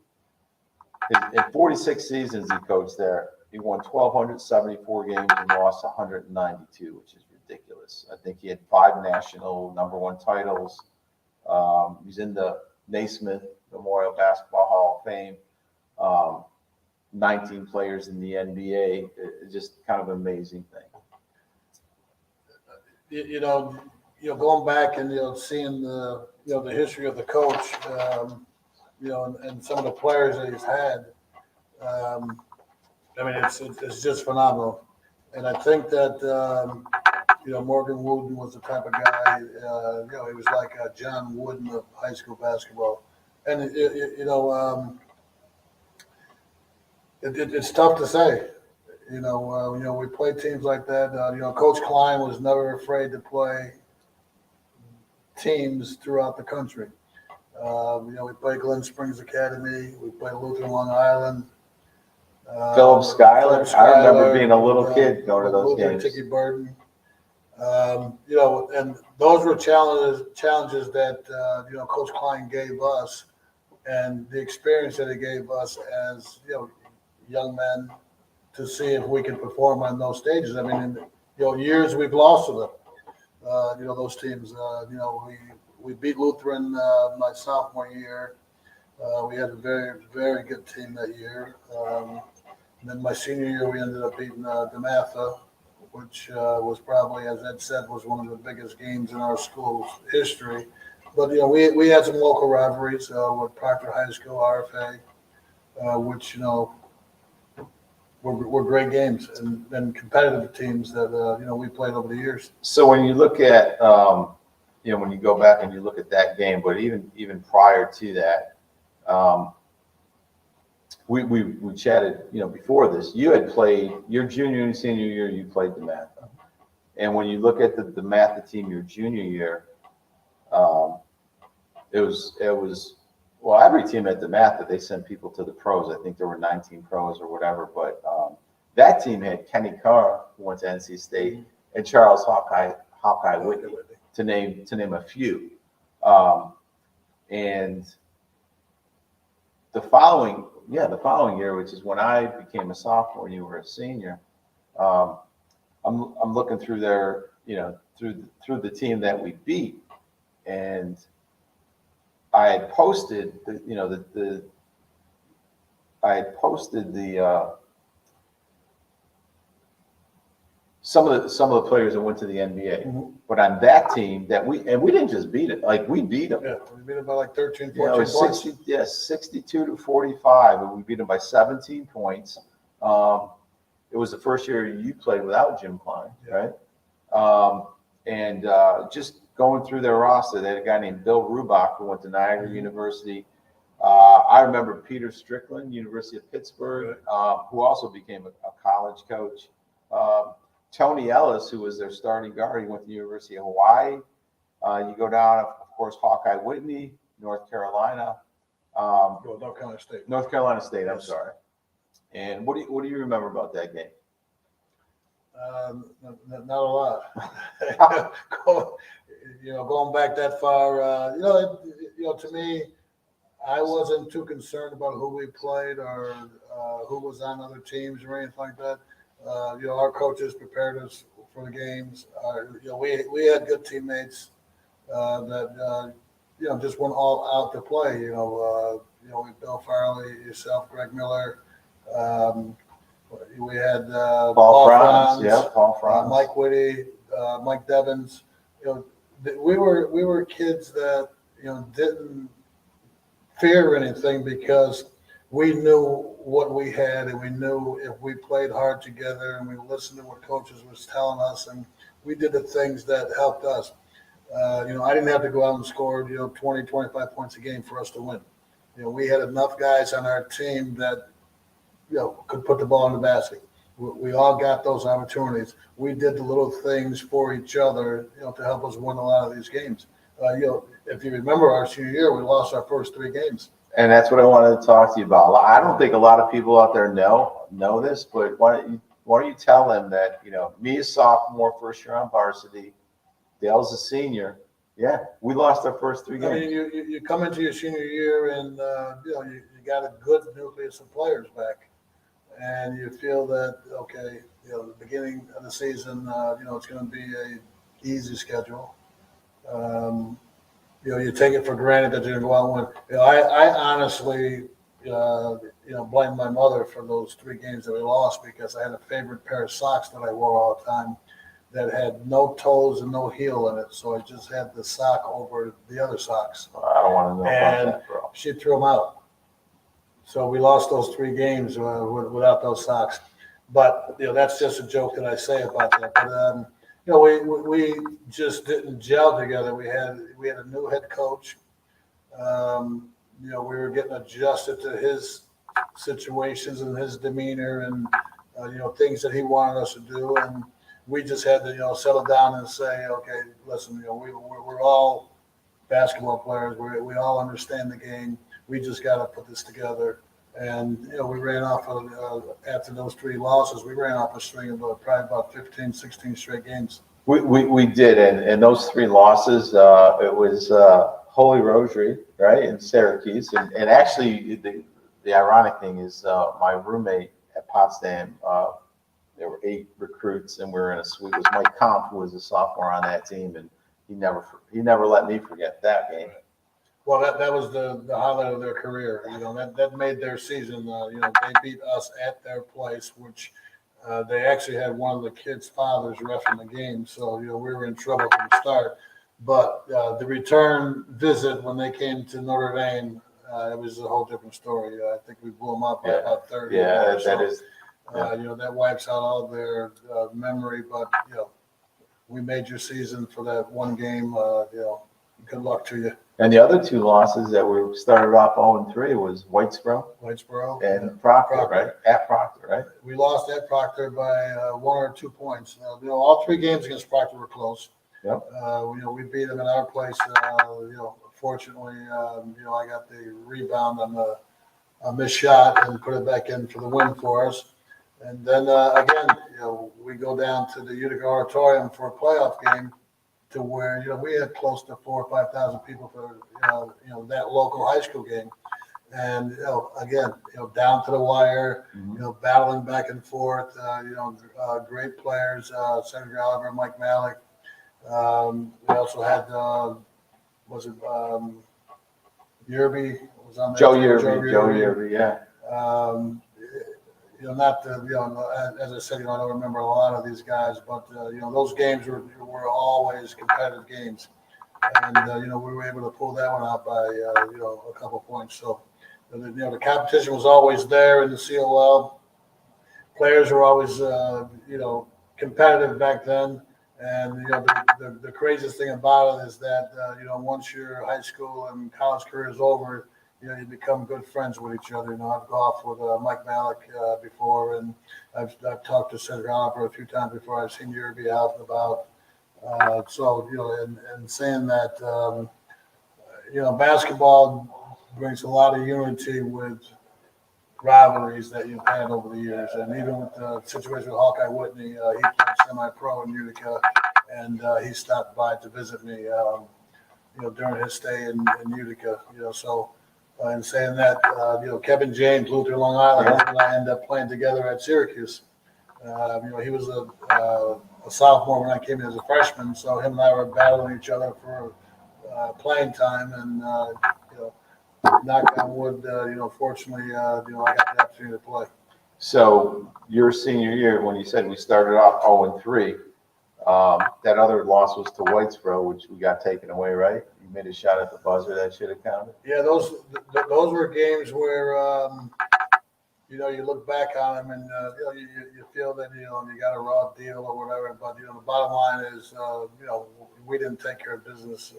In 46 seasons he coached there, he won 1,274 games and lost 192, which is ridiculous. I think he had 5 national #1 titles. He's in the Naismith Memorial Basketball Hall of Fame. 19 players in the NBA. It's just kind of an amazing thing. Going back and seeing the history of the coach, and some of the players that he's had. It's just phenomenal. And I think that Morgan Wooten was the type of guy. He was like John Wooden of high school basketball. And it's tough to say. We play teams like that. Coach Klein was never afraid to play teams throughout the country. We played Glen Springs Academy. We played Lutheran Long Island. Philip Schuyler. I remember being a little kid going to those Lutheran games. Tiki Burton. And those were challenges that Coach Klein gave us, and the experience that he gave us as young men to see if we could perform on those stages. Years we've lost to them. Those teams. We beat Lutheran my sophomore year. We had a very, very good team that year. And then my senior year, we ended up beating DeMatha, which was probably, as Ed said, was one of the biggest games in our school's history. But we had some local rivalries with Proctor High School, RFA, which were great games and competitive teams that we played over the years. So when you look at when you go back and you look at that game, but even prior to that, we chatted, before this. You had played your junior and senior year. You played DeMatha, and when you look at the DeMatha team your junior year, it was every team at DeMatha, they sent people to the pros. I think there were 19 pros or whatever, but that team had Kenny Carr, who went to NC State, and Charles Hawkeye Whitney, to name a few. And the following year, which is when I became a sophomore and you were a senior, I'm looking through their, through the team that we beat, and I had posted some of the players that went to the NBA. Mm-hmm. But on that team we didn't just beat it, like we beat them. Yeah, we beat them by like 13, 14 points. 62-45, and we beat them by 17 points. It was the first year you played without Jim Klein, right? And just going through their roster, they had a guy named Bill Rubach who went to Niagara University. I remember Peter Strickland, University of Pittsburgh, who also became a college coach. Tony Ellis, who was their starting guard, he went to the University of Hawaii. You go down, of course, Hawkeye Whitney, North Carolina. North Carolina State. I'm sorry. And what do you remember about that game? Not a lot. Going back that far, to me, I wasn't too concerned about who we played or who was on other teams or anything like that. Our coaches prepared us for the games. We had good teammates that just went all out to play. Bill Farley, yourself, Greg Miller. We had Paul Franz, yeah, Paul Franz, Mike Whitty, Mike Devins. We were kids that didn't fear anything because we knew what we had, and we knew if we played hard together and we listened to what coaches was telling us, and we did the things that helped us. I didn't have to go out and score 20, 25 points a game for us to win. We had enough guys on our team that could put the ball in the basket. We all got those opportunities. We did the little things for each other, to help us win a lot of these games. If you remember our senior year, we lost our first 3 games. And that's what I wanted to talk to you about. I don't think a lot of people out there know this, but why don't you tell them that, me as sophomore, first year on varsity, Dale's a senior. Yeah, we lost our first 3 games. I mean, you come into your senior year and, you got a good nucleus of players back. And you feel that, okay, the beginning of the season, it's going to be a easy schedule. You take it for granted that you're going to go out and win. I honestly, blame my mother for those 3 games that we lost because I had a favorite pair of socks that I wore all the time that had no toes and no heel in it. So I just had the sock over the other socks. I don't want to know about that, bro. She threw them out. So we lost those 3 games without those socks. But, that's just a joke that I say about that. But, we just didn't gel together. We had a new head coach. We were getting adjusted to his situations and his demeanor and, things that he wanted us to do. And we just had to, settle down and say, okay, listen, we're all basketball players. We all understand the game. We just got to put this together. And, we ran off after those 3 losses, we ran off a string of probably about 15, 16 straight games. We did. And those 3 losses, it was Holy Rosary, right, in Syracuse. And actually, the ironic thing is my roommate at Potsdam, there were 8 recruits, and we were in a suite. It was Mike Comp, who was a sophomore on that team, and he never let me forget that game. Well, that was the highlight of their career. That made their season. They beat us at their place, which they actually had one of the kids' fathers reffing the game. So, we were in trouble from the start. But the return visit when they came to Notre Dame, it was a whole different story. I think we blew them up by about 30. Yeah, that is. Yeah. That wipes out all their memory. But, we made your season for that one game. Good luck to you. And the other 2 losses that we started off 0-3 was Whitesboro and Proctor, right? At Proctor, right? We lost at Proctor by 1 or 2 points. All 3 games against Proctor were close. Yep. We beat them in our place. Fortunately, I got the rebound on the missed shot and put it back in for the win for us. And then again, we go down to the Utica Auditorium for a playoff game, to where we had close to 4,000 or 5,000 people for that local high school game, and again down to the wire, battling back and forth. Great players, Senator Oliver, Mike Malik. We also had Yerby was on there. Joe Yerby, yeah. As I said, I don't remember a lot of these guys, but those games were always competitive games, and we were able to pull that one out by a couple points. So the competition was always there in the COL. Players were always competitive back then, and the craziest thing about it is that once your high school and college career is over, you become good friends with each other. I've golfed with Mike Malik before, and I've talked to Senator Oliver a few times before. I've seen Yerby out and about. And saying that, basketball brings a lot of unity with rivalries that you've had over the years. And even with the situation with Hawkeye Whitney, he played semi-pro in Utica, and he stopped by to visit me, during his stay in Utica. And saying that, Kevin James, Luther, Long Island, and I ended up playing together at Syracuse. He was a sophomore when I came in as a freshman. So him and I were battling each other for playing time, and you know, knock on wood, fortunately, I got the opportunity to play. So your senior year, when you said we started off 0-3, that other loss was to Whitesboro, which we got taken away, right? You made a shot at the buzzer that should have counted. Yeah, those were games where you look back on them and you feel that you got a raw deal or whatever. But the bottom line is we didn't take care of business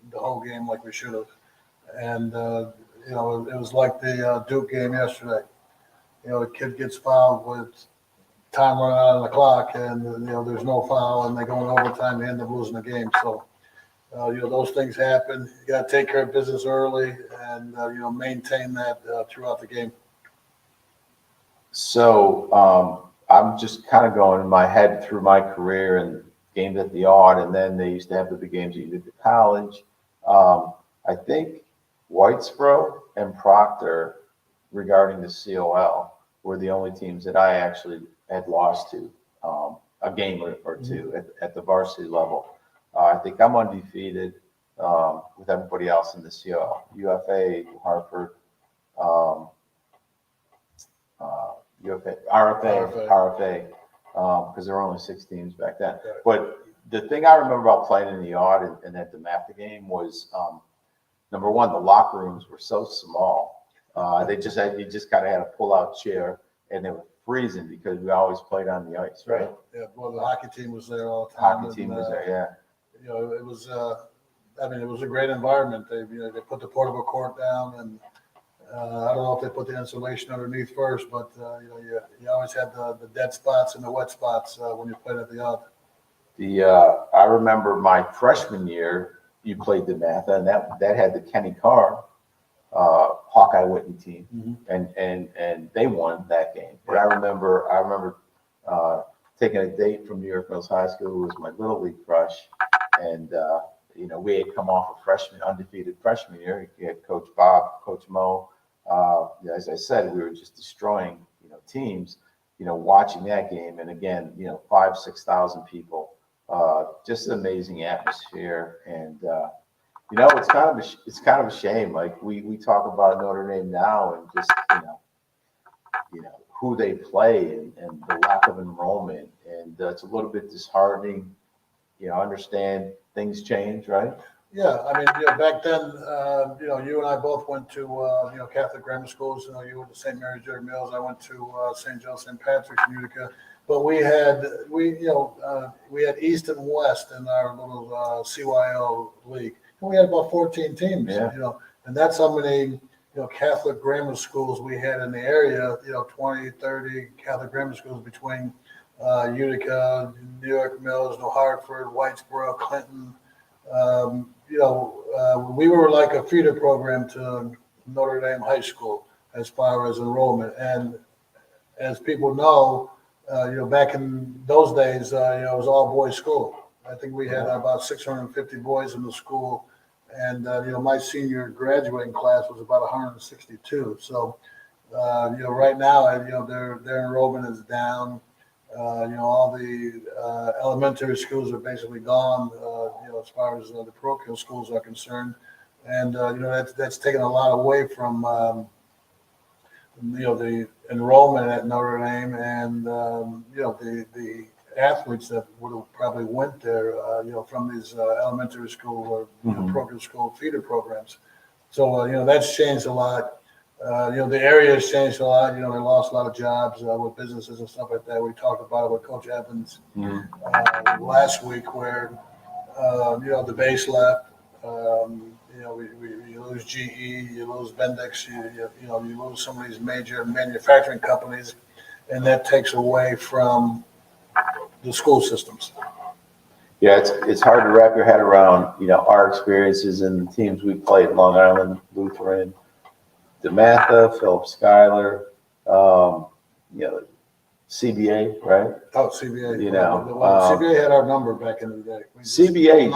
the whole game like we should have, and it was like the Duke game yesterday. A kid gets fouled with time running out on the clock, and there's no foul, and they go in overtime. They end up losing the game. So those things happen. You got to take care of business early, and maintain that throughout the game. So I'm just kind of going in my head through my career and games at the Odd, and then they used to have the big games you did at college. I think Whitesboro and Proctor, regarding the COL, were the only teams that I actually had lost to a game or two at the varsity level. I think I'm undefeated with everybody else in the COL. UFA, Hartford, UFA, RFA, because there were only 6 teams back then. Right. But the thing I remember about playing in the Odd and at the DeMatha game was, number one, the locker rooms were so small. You just kind of had a pull-out chair, and they were freezing because we always played on the ice, right? Yeah, well, the hockey team was there all the time. Hockey team was there, yeah. It was. It was a great environment. They put the portable court down, and I don't know if they put the insulation underneath first, but you always had the dead spots and the wet spots when you played at the Odd. I remember my freshman year, you played DeMatha, and that had the Kenny Carr Hawkeye Whitney team, and they won that game. But I remember taking a date from New York Mills High School, who was my little league crush, and we had come off a undefeated freshman year. You had Coach Bob, Coach Mo. As I said, we were just destroying teams. Watching that game, and again, 5,000-6,000 people, just an amazing atmosphere, and it's kind of a shame. Like we talk about Notre Dame now, and just who they play and the lack of enrollment, and it's a little bit disheartening. Understand things change, right? Yeah, back then, you and I both went to Catholic grammar schools. You went to St. Mary's, Jerry Mills. I went to St. Joe, St. Patrick's in Utica. But we had East and West in our little CYO league. We had about 14 teams, and that's how many, Catholic grammar schools we had in the area, 20, 30 Catholic grammar schools between Utica, New York Mills, New Hartford, Whitesboro, Clinton. We were like a feeder program to Notre Dame High School as far as enrollment. And as people know, back in those days, it was all boys school. I think we had about 650 boys in the school. And, my senior graduating class was about 162. So, right now, their enrollment is down. All the elementary schools are basically gone, as far as the parochial schools are concerned. And, that's taken a lot away from, the enrollment at Notre Dame and, the athletes that would have probably went there, from these elementary school or parochial school feeder programs. So, that's changed a lot. The area has changed a lot. They lost a lot of jobs with businesses and stuff like that. We talked about it with Coach Evans last week, where the base left. You lose GE, you lose Bendix, you lose some of these major manufacturing companies, and that takes away from the school systems. Yeah, it's hard to wrap your head around, our experiences and the teams we played: Long Island, Lutheran, DeMatha, Philip Schuyler, CBA, right? Oh, CBA. CBA had our number back in the day. CBA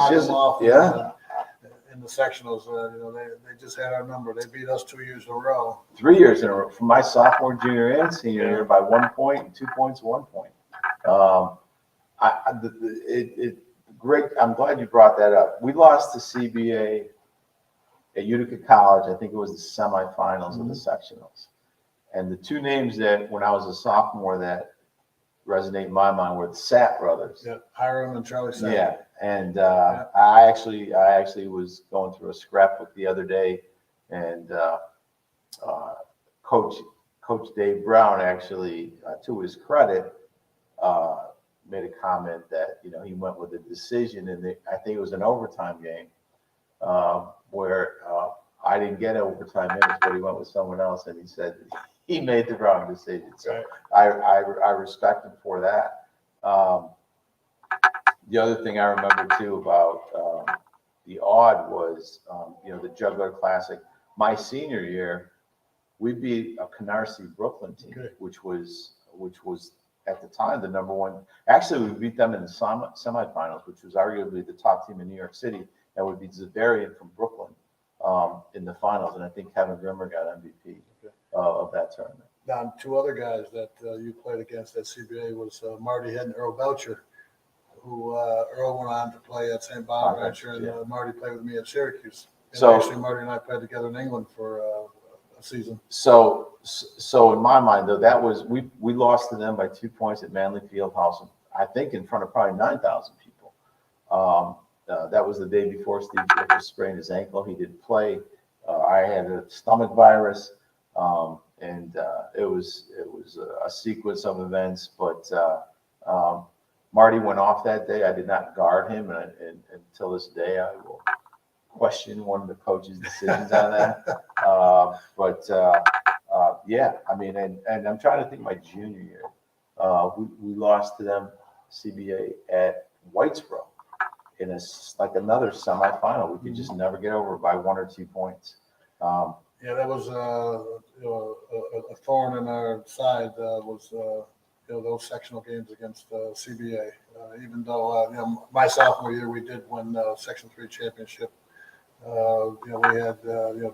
in the sectionals, they just had our number. They beat us 2 years in a row. 3 years in a row, from my sophomore, junior, and senior year by 1 point, 2 points, 1 point. Greg, I'm glad you brought that up. We lost to CBA at Utica College. I think it was the semifinals of the sectionals. And the two names that, when I was a sophomore, that resonate in my mind were the Sapp brothers. Yeah, Hiram and Charlie Sapp. Yeah, and I actually was going through a scrapbook the other day, and Coach Dave Brown actually, to his credit, made a comment that he went with a decision, and I think it was an overtime game where I didn't get overtime minutes, but he went with someone else, and he said he made the wrong decision. So I respect him for that. The other thing I remember too about the odd was the Juggler Classic. My senior year, we beat a Canarsie Brooklyn team, which was at the time the number one. Actually, we beat them in the semifinals, which was arguably the top team in New York City, and we beat Zavarian from Brooklyn in the finals. And I think Kevin Grimmer got MVP of that tournament. Now, two other guys that you played against at CBA was Marty Head and Earl Belcher, who Earl went on to play at St. Bonaventure, and Marty played with me at Syracuse. And actually, Marty and I played together in England for a season. So in my mind, though, that was we lost to them by 2 points at Manley Fieldhouse, I think in front of probably 9,000 people. That was the day before Steve Griffiths sprained his ankle. He didn't play. I had a stomach virus, and it was a sequence of events. But Marty went off that day. I did not guard him, and until this day, I will question one of the coach's decisions on that. Yeah, I mean, and I'm trying to think my junior year. We lost to them, CBA, at Whitesboro in another semifinal. We could just never get over by 1 or 2 points. That was a thorn in our side. Was those sectional games against CBA. Even though my sophomore year we did win Section 3 championship. We had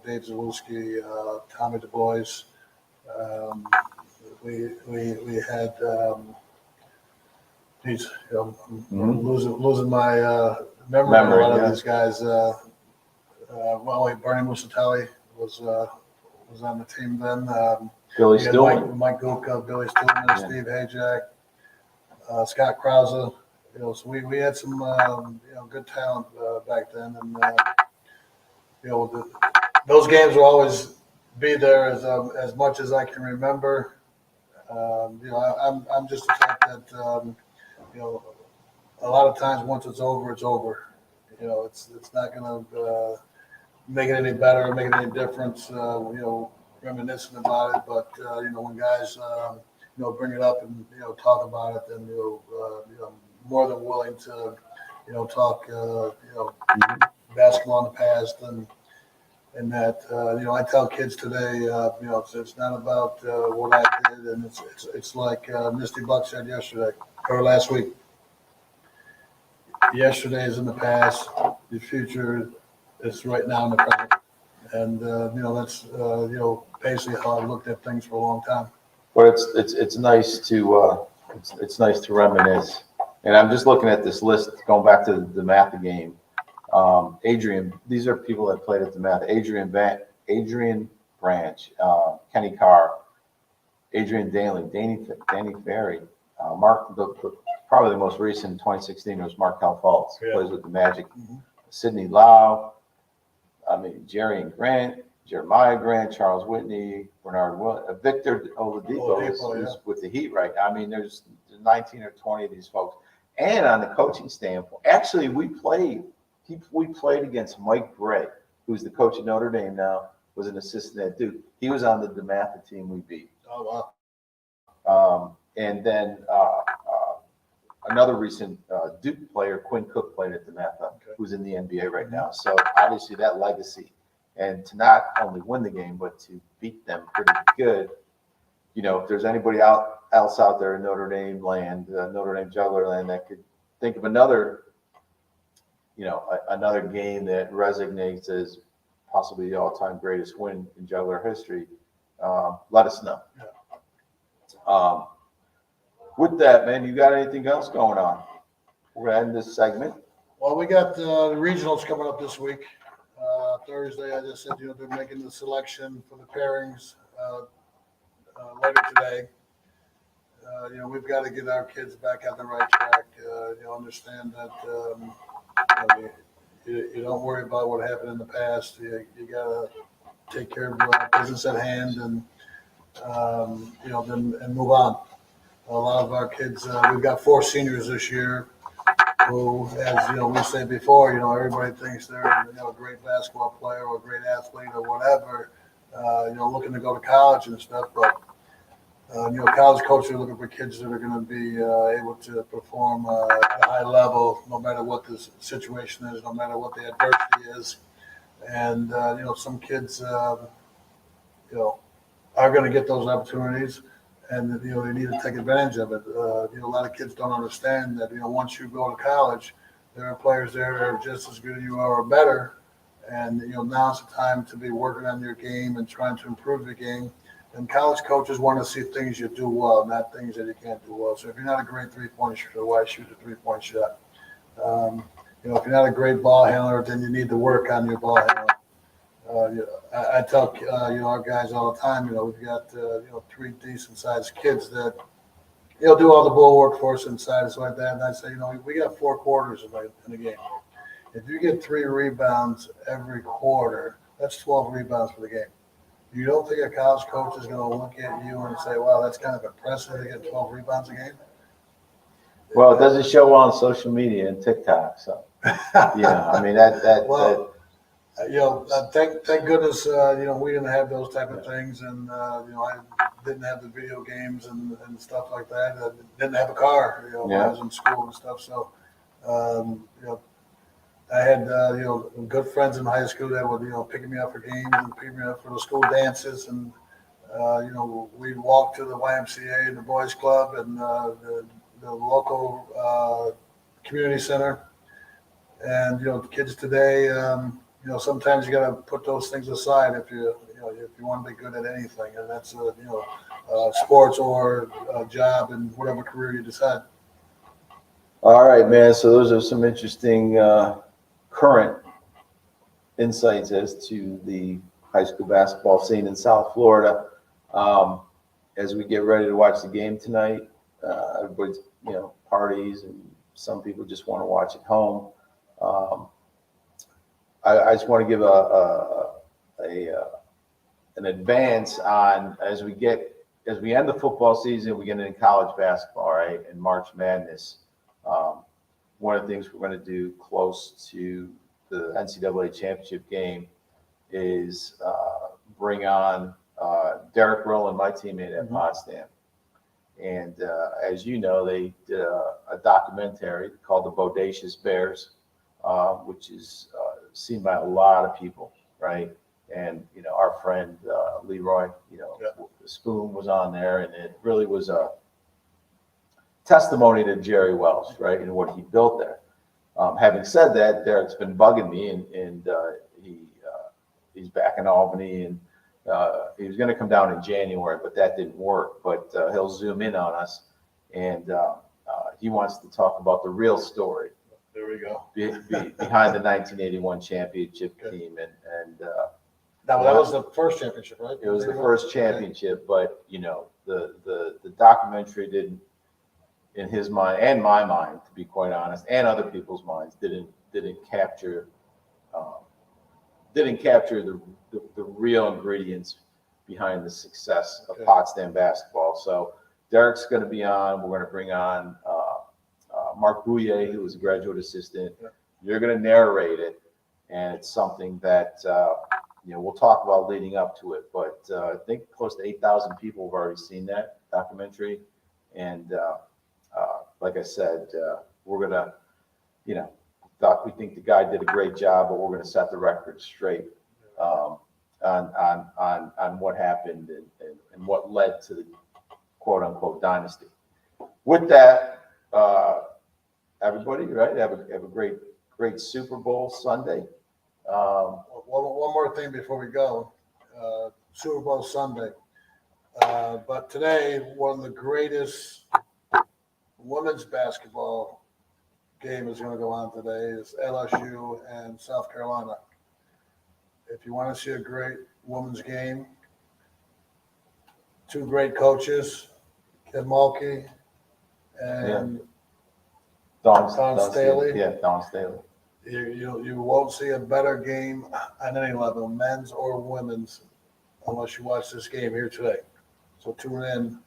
Dave Zalewski, Tommy Du Bois. We had losing my memory on a lot of these guys. Bernie Musatelli was on the team then. Billy Stillman, Mike Gulka, Billy Stillman, Steve Hajak, Scott Krause. So we had some good talent back then, and those games will always be there as much as I can remember. I'm just the type that a lot of times once it's over, it's over. It's not going to make it any better, or make it any difference. Reminiscing about it, but when guys bring it up and talk about it, then I'm more than willing to talk basketball in the past and that I tell kids today it's not about what I did, and it's like Misty Buck said yesterday or last week. Yesterday is in the past. The future is right now in the present, and that's basically how I looked at things for a long time. But it's nice to it's nice to reminisce. And I'm just looking at this list, going back to the Matha game. Adrian, these are people that played at the Matha. Adrian Branch, Kenny Carr, Adrian Daly, Danny Ferry, Mark. Probably the most recent in 2016 was Markel Fultz, plays with the Magic. Sidney Lau, Jerry and Grant, Jeremiah Grant, Charles Whitney, Bernard Victor Oladipo is with the Heat right now. There's 19 or 20 of these folks. And on the coaching standpoint, actually, we played against Mike Bray, who's the coach of Notre Dame now, was an assistant at Duke. He was on the DeMatha team we beat. Oh, wow. And then another recent Duke player, Quinn Cook, played at DeMatha, who's in the NBA right now. So obviously that legacy. And to not only win the game, but to beat them pretty good. If there's anybody else out there in Notre Dame land, Notre Dame Juggler land, that could think of another game that resonates as possibly the all-time greatest win in Juggler history, let us know. With that, man, you got anything else going on? we're gonna end this segment. Well, we got the regionals coming up this week. Thursday, I just said, they're making the selection for the pairings later today. We've got to get our kids back on the right track. Understand that you don't worry about what happened in the past. You got to take care of business at hand and, and move on. A lot of our kids, we've got 4 seniors this year who, as we said before, everybody thinks they're a great basketball player or a great athlete or whatever, looking to go to college and stuff. But college coaches are looking for kids that are going to be able to perform at a high level, no matter what the situation is, no matter what the adversity is. And some kids, are going to get those opportunities. And, they need to take advantage of it. A lot of kids don't understand that, once you go to college, there are players there that are just as good as you are or better. And, now's the time to be working on your game and trying to improve your game. And college coaches want to see things you do well, not things that you can't do well. So if you're not a great three-point shooter, why shoot a three-point shot? If you're not a great ball handler, then you need to work on your ball handling. I tell our guys all the time. We've got 3 decent-sized kids that do all the ball work for us inside and stuff like that. And I say, we got 4 quarters in the game. If you get 3 rebounds every quarter, that's 12 rebounds for the game. You don't think a college coach is going to look at you and say, "Wow, that's kind of impressive to get 12 rebounds a game"? Well, it doesn't show on social media and TikTok, so I mean that. Well, thank goodness, we didn't have those type of things, and I didn't have the video games and stuff like that. I didn't have a car, when I was in school and stuff. So, I had good friends in high school that would pick me up for games and pick me up for the school dances, and we'd walk to the YMCA and the boys club and the local community center. And the kids today, sometimes you got to put those things aside if you want to be good at anything, and that's sports or a job and whatever career you decide. All right, man. So those are some interesting current insights as to the high school basketball scene in South Florida. As we get ready to watch the game tonight, everybody's parties, and some people just want to watch at home. I just want to give an advance on as we end the football season, we get into college basketball, right? And March Madness. One of the things we're going to do close to the NCAA championship game is bring on Derek Rowland, my teammate at Potsdam. And as you know, they did a documentary called The Bodacious Bears, which is seen by a lot of people, right? And, our friend Leroy, Spoon was on there, and it really was a testimony to Jerry Welsh, right, and what he built there. Having said that, Derek's been bugging me, and he's back in Albany, and he was going to come down in January, but that didn't work. But he'll zoom in on us, and he wants to talk about the real story. There we go. Behind the 1981 championship team, and now that was the first championship, right? It was the first championship, but the documentary didn't, in his mind and my mind, to be quite honest, and other people's minds, didn't capture the real ingredients behind the success of Potsdam basketball. So Derek's going to be on. We're going to bring on Mark Bouye, who was a graduate assistant. You're going to narrate it, and it's something that we'll talk about leading up to it. But I think close to 8,000 people have already seen that documentary, and like I said, we're gonna, we think the guy did a great job, but we're gonna set the record straight on what happened and what led to the quote unquote dynasty. With that, everybody, right? Have a great Super Bowl Sunday. One more thing before we go. Super Bowl Sunday. But today, one of the greatest women's basketball game is going to go on today is LSU and South Carolina. If you want to see a great women's game, two great coaches, Kim Mulkey and Dawn Staley. Yeah, Dawn Staley. You won't see a better game on any level, men's or women's, unless you watch this game here today. So tune in,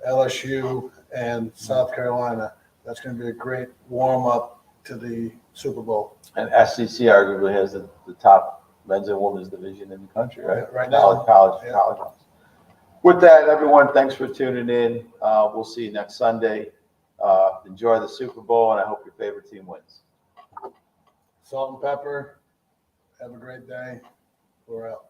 LSU and South Carolina. That's going to be a great warm-up to the Super Bowl. And SEC arguably has the top men's and women's division in the country, right? Yeah, right now. College. Yeah. With that, everyone, thanks for tuning in. We'll see you next Sunday. Enjoy the Super Bowl, and I hope your favorite team wins. Salt and Pepper. Have a great day. We're out.